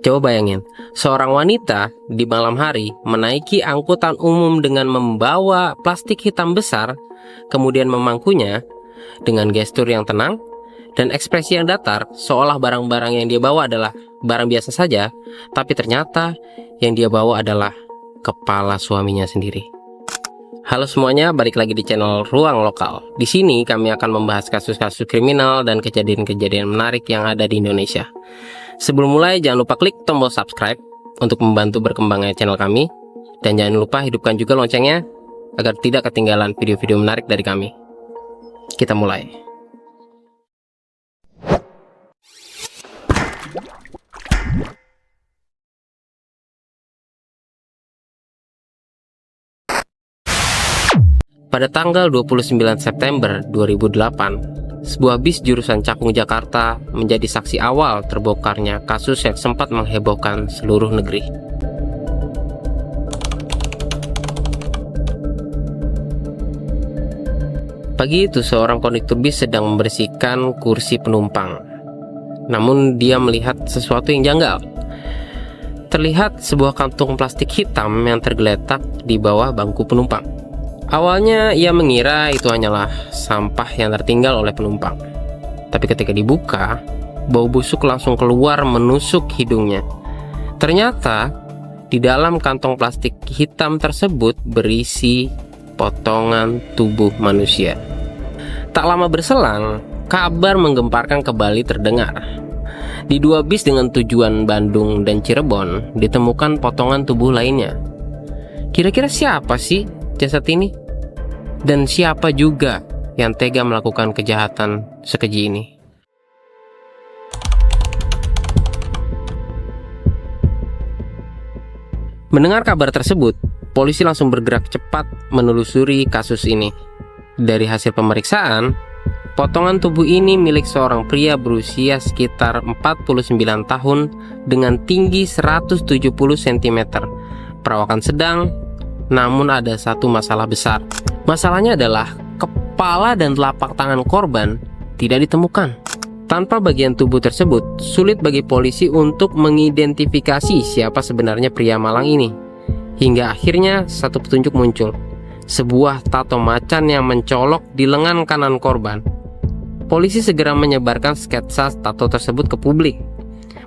Coba bayangin, seorang wanita di malam hari menaiki angkutan umum dengan membawa plastik hitam besar, kemudian memangkunya dengan gestur yang tenang dan ekspresi yang datar, seolah barang-barang yang dia bawa adalah barang biasa saja, tapi ternyata yang dia bawa adalah kepala suaminya sendiri. Halo semuanya, balik lagi di channel Ruang Lokal. Di sini kami akan membahas kasus-kasus kriminal dan kejadian-kejadian menarik yang ada di Indonesia. Sebelum mulai, jangan lupa klik tombol subscribe untuk membantu berkembangnya channel kami. Dan jangan lupa hidupkan juga loncengnya agar tidak ketinggalan video-video menarik dari kami. Kita mulai. Pada tanggal 29 September 2008, sebuah bis jurusan Cakung Jakarta menjadi saksi awal terbongkarnya kasus yang sempat menghebohkan seluruh negeri. Pagi itu seorang kondektur bis sedang membersihkan kursi penumpang. Namun dia melihat sesuatu yang janggal. Terlihat sebuah kantung plastik hitam yang tergeletak di bawah bangku penumpang. Awalnya ia mengira itu hanyalah sampah yang tertinggal oleh penumpang. Tapi ketika dibuka, bau busuk langsung keluar menusuk hidungnya. Ternyata di dalam kantong plastik hitam tersebut berisi potongan tubuh manusia. Tak lama berselang, kabar menggemparkan kembali terdengar. Di dua bis dengan tujuan Bandung dan Cirebon ditemukan potongan tubuh lainnya. Kira-kira siapa sih jasad ini? Dan siapa juga yang tega melakukan kejahatan sekeji ini? Mendengar kabar tersebut, polisi langsung bergerak cepat menelusuri kasus ini. Dari hasil pemeriksaan, potongan tubuh ini milik seorang pria berusia sekitar 49 tahun dengan tinggi 170 cm, perawakan sedang. Namun ada satu masalah besar. Masalahnya adalah kepala dan telapak tangan korban tidak ditemukan. Tanpa bagian tubuh tersebut, sulit bagi polisi untuk mengidentifikasi siapa sebenarnya pria malang ini. Hingga akhirnya satu petunjuk muncul. Sebuah tato macan yang mencolok di lengan kanan korban. Polisi segera menyebarkan sketsa tato tersebut ke publik,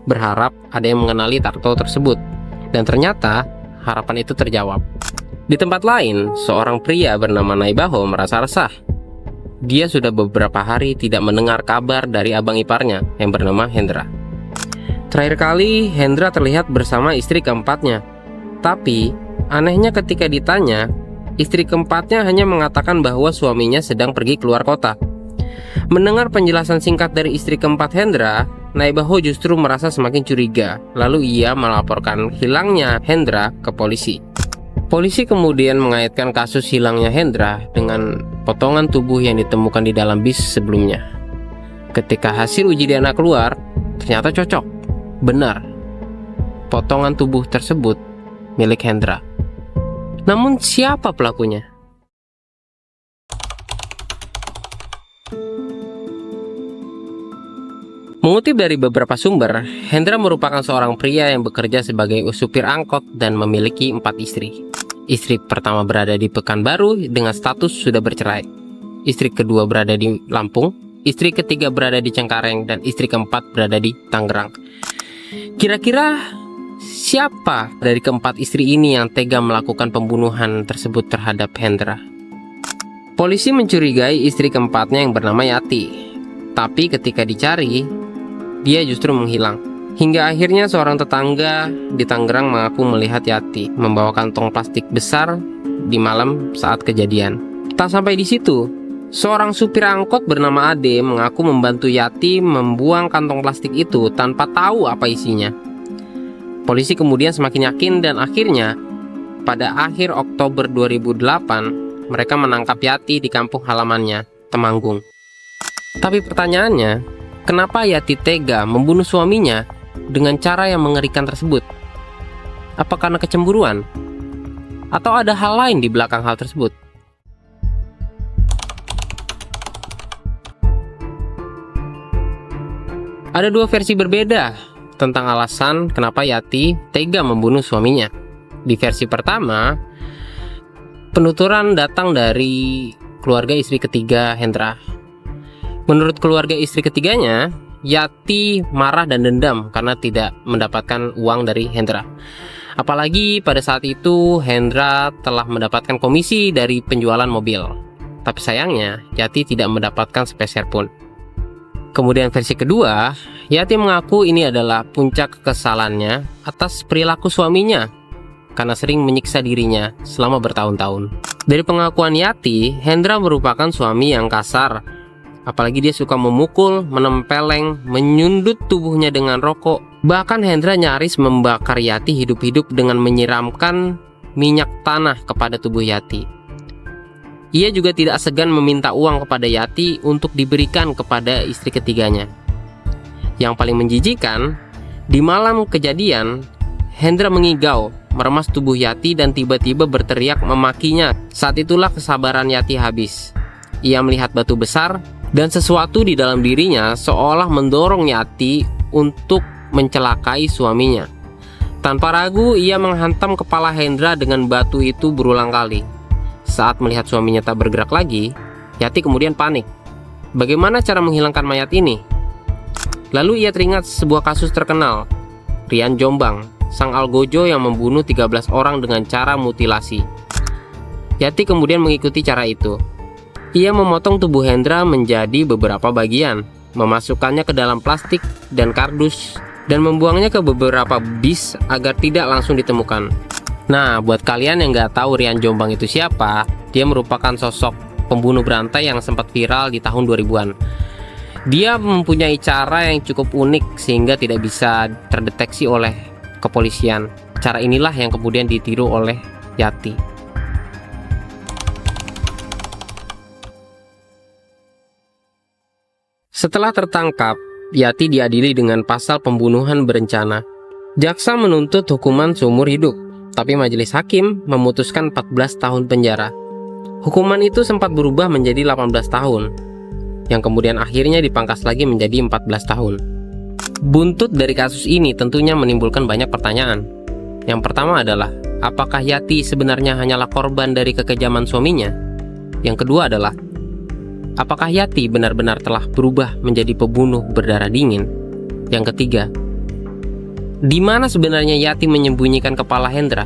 berharap ada yang mengenali tato tersebut. Dan ternyata harapan itu terjawab. Di tempat lain, seorang pria bernama Naibaho merasa resah. Dia sudah beberapa hari tidak mendengar kabar dari abang iparnya yang bernama Hendra. Terakhir kali Hendra terlihat bersama istri keempatnya. Tapi anehnya ketika ditanya, istri keempatnya hanya mengatakan bahwa suaminya sedang pergi keluar kota. Mendengar penjelasan singkat dari istri keempat Hendra, Naibaho justru merasa semakin curiga. Lalu ia melaporkan hilangnya Hendra ke polisi. Polisi kemudian mengaitkan kasus hilangnya Hendra dengan potongan tubuh yang ditemukan di dalam bis sebelumnya. Ketika hasil uji DNA keluar, ternyata cocok. Benar, potongan tubuh tersebut milik Hendra. Namun siapa pelakunya? Mengutip dari beberapa sumber, Hendra merupakan seorang pria yang bekerja sebagai supir angkot dan memiliki 4 istri. Istri pertama berada di Pekanbaru dengan status sudah bercerai. Istri kedua berada di Lampung, istri ketiga berada di Cengkareng, dan istri keempat berada di Tangerang. Kira-kira siapa dari keempat istri ini yang tega melakukan pembunuhan tersebut terhadap Hendra? Polisi mencurigai istri keempatnya yang bernama Yati. Tapi ketika dicari, dia justru menghilang. Hingga akhirnya seorang tetangga di Tangerang mengaku melihat Yati membawa kantong plastik besar di malam saat kejadian. Tak sampai di situ, seorang supir angkot bernama Ade mengaku membantu Yati membuang kantong plastik itu tanpa tahu apa isinya. Polisi kemudian semakin yakin dan akhirnya pada akhir Oktober 2008 mereka menangkap Yati di kampung halamannya, Temanggung. Tapi pertanyaannya, kenapa Yati tega membunuh suaminya dengan cara yang mengerikan tersebut? Apa karena kecemburuan? Atau ada hal lain di belakang hal tersebut? Ada dua versi berbeda tentang alasan kenapa Yati tega membunuh suaminya. Di versi pertama, penuturan datang dari keluarga istri ketiga Hendra. Menurut keluarga istri ketiganya, Yati marah dan dendam karena tidak mendapatkan uang dari Hendra. Apalagi pada saat itu Hendra telah mendapatkan komisi dari penjualan mobil. Tapi sayangnya Yati tidak mendapatkan sepeser pun. Kemudian versi kedua, Yati mengaku ini adalah puncak kekesalannya atas perilaku suaminya karena sering menyiksa dirinya selama bertahun-tahun. Dari pengakuan Yati, Hendra merupakan suami yang kasar. Apalagi dia suka memukul, menempeleng, menyundut tubuhnya dengan rokok. Bahkan Hendra nyaris membakar Yati hidup-hidup dengan menyiramkan minyak tanah kepada tubuh Yati. Ia juga tidak segan meminta uang kepada Yati untuk diberikan kepada istri ketiganya. Yang paling menjijikan, di malam kejadian, Hendra mengigau, meremas tubuh Yati dan tiba-tiba berteriak memakinya. Saat itulah kesabaran Yati habis. Ia melihat batu besar dan sesuatu di dalam dirinya seolah mendorong Yati untuk mencelakai suaminya. Tanpa ragu, ia menghantam kepala Hendra dengan batu itu berulang kali. Saat melihat suaminya tak bergerak lagi, Yati kemudian panik. Bagaimana cara menghilangkan mayat ini? Lalu ia teringat sebuah kasus terkenal, Rian Jombang, sang algojo yang membunuh 13 orang dengan cara mutilasi. Yati kemudian mengikuti cara itu. Ia memotong tubuh Hendra menjadi beberapa bagian, memasukkannya ke dalam plastik dan kardus, dan membuangnya ke beberapa bis agar tidak langsung ditemukan. Nah, buat kalian yang nggak tahu Rian Jombang itu siapa, dia merupakan sosok pembunuh berantai yang sempat viral di tahun 2000-an. Dia mempunyai cara yang cukup unik sehingga tidak bisa terdeteksi oleh kepolisian. Cara inilah yang kemudian ditiru oleh Yati. Setelah tertangkap, Yati diadili dengan pasal pembunuhan berencana. Jaksa menuntut hukuman seumur hidup, tapi majelis hakim memutuskan 14 tahun penjara. Hukuman itu sempat berubah menjadi 18 tahun, yang kemudian akhirnya dipangkas lagi menjadi 14 tahun. Buntut dari kasus ini tentunya menimbulkan banyak pertanyaan. Yang pertama adalah, apakah Yati sebenarnya hanyalah korban dari kekejaman suaminya? Yang kedua adalah, apakah Yati benar-benar telah berubah menjadi pembunuh berdarah dingin? Yang ketiga, di mana sebenarnya Yati menyembunyikan kepala Hendra?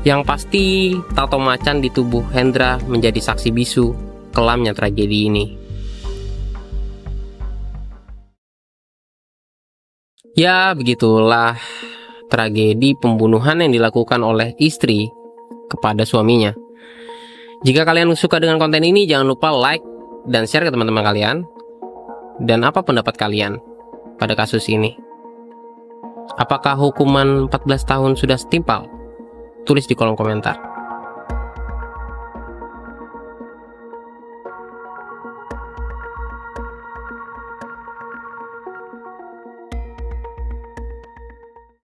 Yang pasti, tato macan di tubuh Hendra menjadi saksi bisu kelamnya tragedi ini. Ya, begitulah tragedi pembunuhan yang dilakukan oleh istri kepada suaminya. Jika kalian suka dengan konten ini, jangan lupa like dan share ke teman-teman kalian. Dan apa pendapat kalian pada kasus ini? Apakah hukuman 14 tahun sudah setimpal? Tulis di kolom komentar.